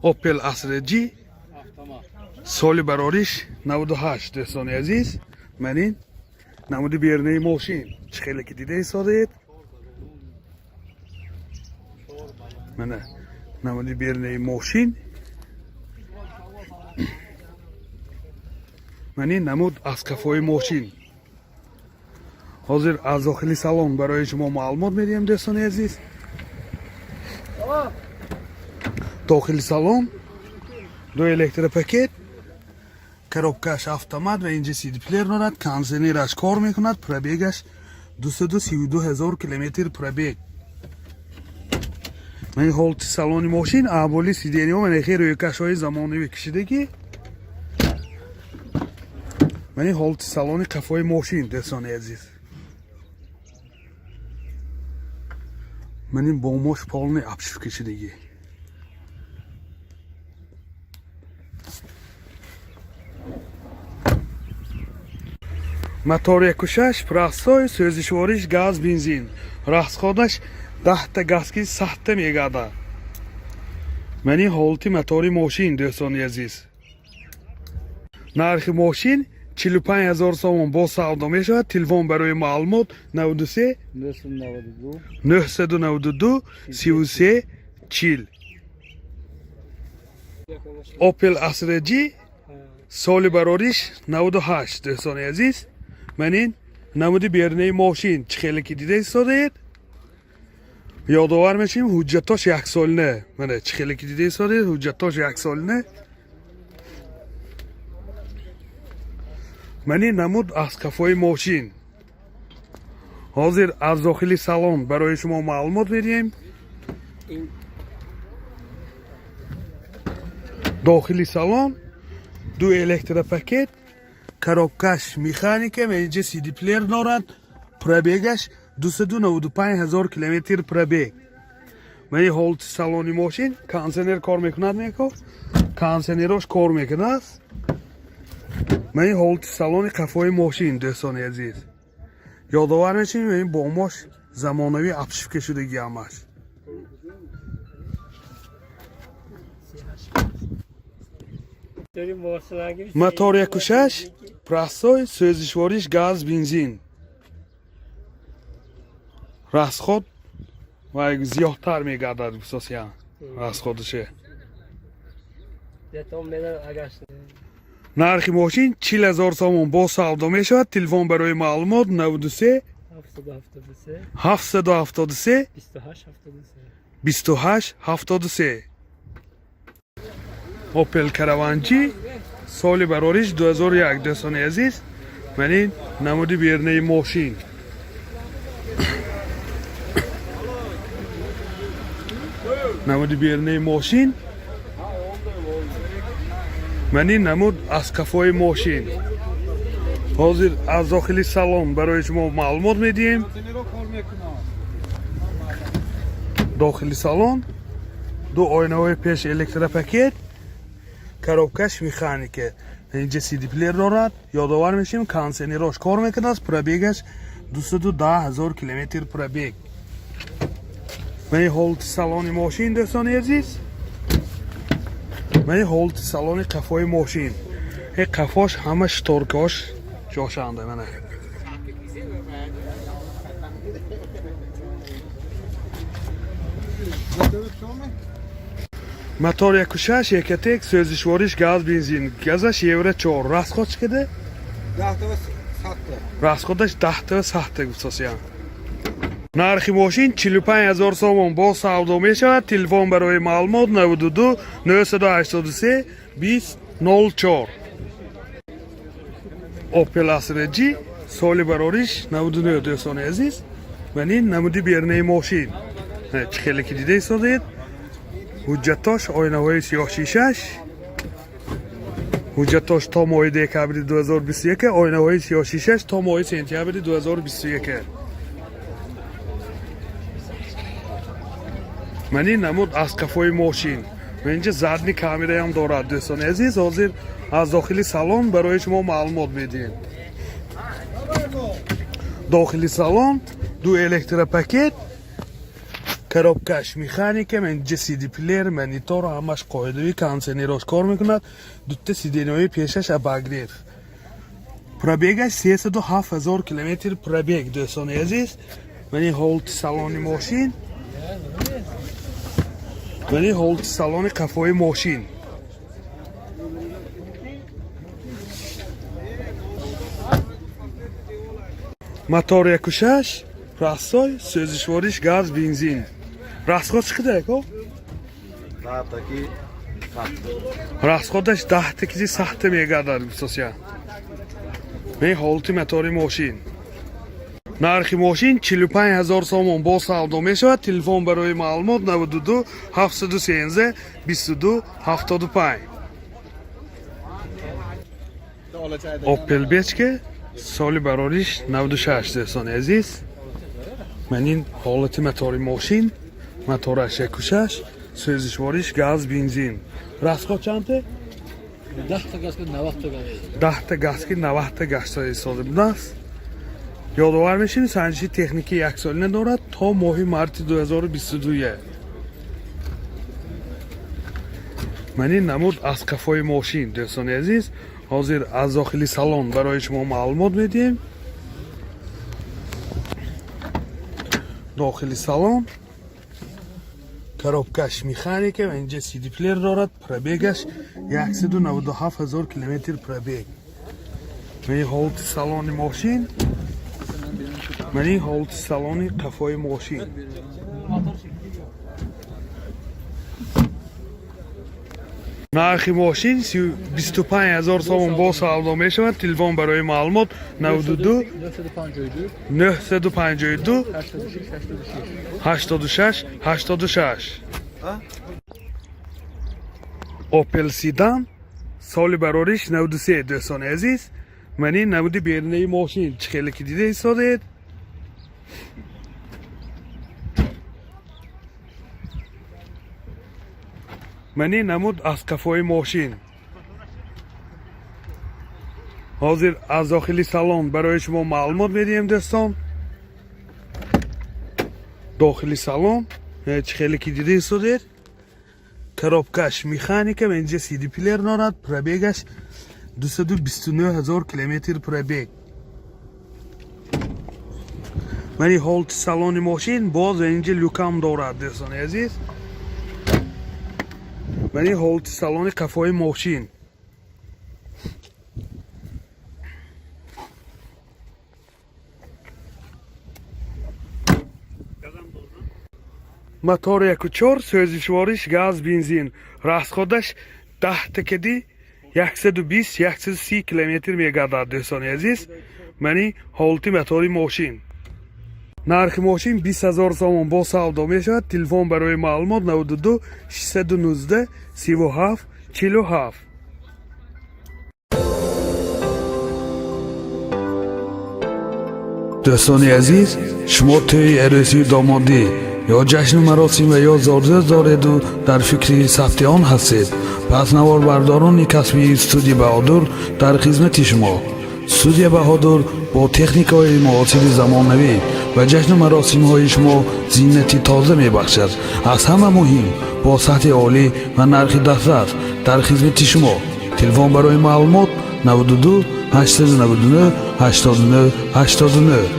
Opel Astra G соли барориш 98 дӯстони азиз. Манин намуди бернаи мошин чӣ хеле ки дида истодед. мана намуди бернаи мошин. манин намуд аз кафои мошин. ҳозир аз дохили салон барои шумо маълумот медиҳам дӯстони азиз. дохили салон ду электропакет, коробкаш автомат ва инҷа CD-плеер дорад. кондитсионераш кор мекунад. пробегаш 232 000 километр пробег. мани ҳолати салони мошин аҳволи сидениҳо манахи рӯйкашҳои замонавӣ кишидагӣ. мани ҳолати салони қафои мошин дӯстони азиз. мани бомош полни абшиф кишидагӣ. мотор 1.6 прахсой сӯзишвориш газ бензин. расходаш 10 газки 100 мегардад. мани ҳолати мотори мошин дӯстони азиз. нархи мошин 45 000 сомон бо савдо мешавад. телефон барои маълумот 93 992 33 40. Opel Astra G соли барориш 98 дӯстони азиз. манин намуди бернаи мошин чӣ хеле ки дида истодед. ёдовар мешавем ҳуҷҷатош 1 солина. мана чӣ хеле ки дида истодед ҳуҷҷатош 1 солина. манин намуд аз кафои мошин. ҳозир аз дохили салон барои шумо маълумот медиҳем. дохили салон ду электропакет, коробкаш механика ва инҷа CD-плеер дорад. пробегаш 295 000 километр пробег. мани ҳолати салони мошин кондитсионер кор мекунад меко. кондитсионерош кор мекунад. мани ҳолати салони қафои мошин дӯстони азиз. ёдовар мешавем ин бомош замонавӣ абшифка шудагӣ ҳамаш. мотор 1.6 прахсой сӯзишвориш газ бензин. расход вай зиёдтар мегардад асосиан расходаше. нархи мошин 40 000 сомон бо савдо мешавад. телефон барои маълумот 93 773 28 73. Opel Caravan G соли барориш 2001 дӯстони азиз. манин намуди бернаи мошин. намуди бернаи мошин. манин намуд аз кафои мошин. ҳозир аз дохили салон барои шумо маълумот медиҳем. дохили салон ду ойнаҳои пеш электропакет, коробкаш механика, инҷа CD-плеер дорад. ёдовар мешавем кондитсионерош кор мекунад. пробегаш 210 000 километр пробег. мани ҳолати салони мошин дӯстони азиз. мани ҳолати салони қафои мошин. қафош ҳама шторкаош ҷошанда. мана мотор 1.6 екатек сӯзишвориш газ бензин. газаш евро 4. расход чӣ када? расходаш 10 100 асосиан. нархи мошин 45 000 сомон бо савдо мешавад. телефон барои маълумот 92 983 20 04. Opel Astra G соли барориш 99 дӯстони азиз. манин намуди бернаи мошин чӣ хеле ки дида истодед. ҳуҷҷатош ойнаҳои сиёҳшишаш. ҳуҷҷатош то моҳи декабри 2021. ойнаҳои сиёҳшишаш то моҳи сентябри 2021. манин намуд аз кафои мошин. ва инҷа задни камераам дорад дӯстони азиз. ҳозир аз дохили салон барои шумо маълумот медиҳем. дохили салон ду электропакет, коробкаш механика, من اینجا CD پلیر، مانیتور همش قاعده‌ای کانسنیروش کار میکند. دوتا CD پیشش اباگریف. پرابیگش 307,000 کیلومتر پرابیگ دوستان عزیز. من این هولت سالن ماشین. من این هولت سالن قفای ماشین. موتور یکوشش، راستای، سوزشواریش گاز بنزین. راستخود چقدره کو؟ 10 تاکی راستخودش 10 تاکی سخت میگردد بسیار. من هولتی موتور ماشین. نرخ ماشین 45,000 سوم با سودا میشود. تلفن برای معلومات 92 713 22 75. اوپل بیچکه سالی براریش 96 دوستان عزیز. من این حالت موتور ماشین، موتورش یکوشش، سوزشواریش گاز بنزین. راستخود چنده؟ 10 تا گاز که 90 تا گاز. 10 تا گاز که 90 تا گاز استفاده بودنست. یادآور میشین سنجشی تکنیکی یک سالی ندارد تا ماه مارت 2022. من این نمود از قفای ماشین دوستان عزیز. حاضر از داخلی سالن برای شما معلومات میدیم. داخلی سالن коробкаш механика و اینجا CD پلیر دارد. پرابیگش 197,000 کیلومتر پرابیگ. من این هولت سالن ماشین. من این هولت سالن قفای ماشین. نرخ ماشین 25,000 سوم با سودا میشود. تلفن برای معلومات 92 952 86 86. اوپل سیدان سالی براریش 93 دوستان عزیز. من این 90 بیرنه ماشین چخیلی که دیده ایستادید. من این نمود از قفای ماشین. حاضر از داخلی سالن برای شما معلومات میدیم دوستان. داخلی سالن چخیلی که دیده ایستادید. коробкаш механика و اینجا CD پلیر دارد. پرابیگش 229,000 کیلومتر پرابیگ. من این هولت سالن ماشین باز و اینجا لوکام دارد دوستان عزیز. من این هولت سالن قفای ماشین. موتور 1.4 سوزشواریش گاز بنزین. راستخودش 10 تکدی 120 130 کیلومتر میگردد دوستان عزیز. من این هولتی موتور ماشین. نرخ ماشین 20,000 سوم با سودا میشود. تلفن برای معلومات 92 619 37 47. دوستان عزیز، شما توی عروسی دامادی یا جشن مراسم و یا زارزه دارید و در فکر ثبت آن هستید، پس نوار برداران کسبی استودیو بهادر در خدمت شما. استودیو بهادر با تکنیک های معاصر زمانوی و جشن مراسم های شما زینتی تازه می بخشد. از همه مهم با سطح عالی و نرخ دسترس در خدمت شما. تلفن برای معلومات 92 899 89 89.